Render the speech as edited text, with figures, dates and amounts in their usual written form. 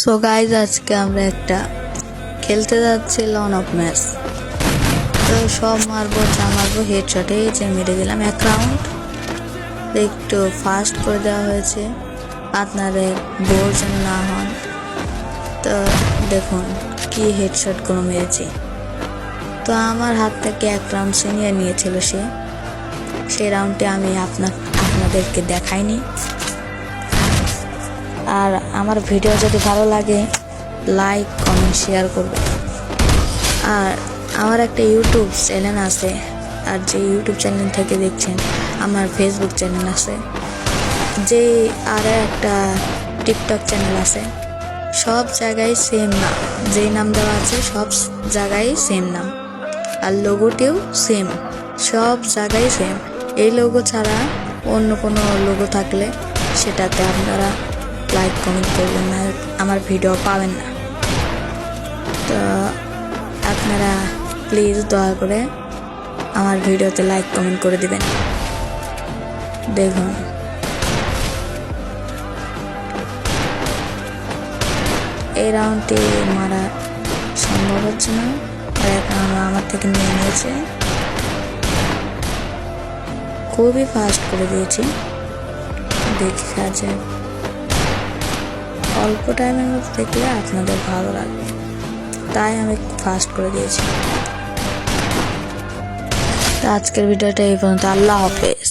So guys আজকে আমরা একটা খেলতে যাচ্ছি লন অফ ম্যাচ। তো সব মারবো যা মারবো হেডশটে যে মেরে দিলাম এক রাউন্ড। একটু ফাস্ট করে দেওয়া হয়েছে আপনাদের বোর যেন না হন। তো দেখুন কি হেডশটগুলো মেরেছি। তো আমার হাত থেকে এক রাউন্ড সিনিয়র নিয়েছিল সেই রাউন্ডটি আমি আপনাদেরকে দেখাইনি। আর আমার ভিডিও যদি ভালো লাগে লাইক কমেন্ট শেয়ার করবে। আর আমার একটা ইউটিউব চ্যানেল আছে, আর যে ইউটিউব চ্যানেল থেকে দেখছেন আমার ফেসবুক চ্যানেল আছে, যে আরও একটা টিকটক চ্যানেল আছে। সব জায়গায় সেম নাম, যেই নাম দেওয়া আছে সব জায়গায় সেম নাম, আর লোগোটিও সেম, সব জায়গায় সেম। এই লোগো ছাড়া অন্য কোনো লোগো থাকলে সেটাতে আপনারা লাইক কমেন্ট করবেন না, আমার ভিডিও পাবেন না। তো আপনারা প্লিজ দয়া করে আমার ভিডিওতে লাইক কমেন্ট করে দিবেন। দেখুন এই রাউন্ডটি মারা সম্ভব হচ্ছে না, আর এক রাউন্ড আমার থেকে নিয়ে নিয়েছে। খুবই ফাস্ট করে দিয়েছি, দেখা যায় অল্প টাইমের মধ্যে দেখলে আপনাদের ভালো লাগবে, তাই আমি ফাস্ট করে দিয়েছি। তো আজকের ভিডিওটা এই পর্যন্ত। আল্লাহ হাফেজ।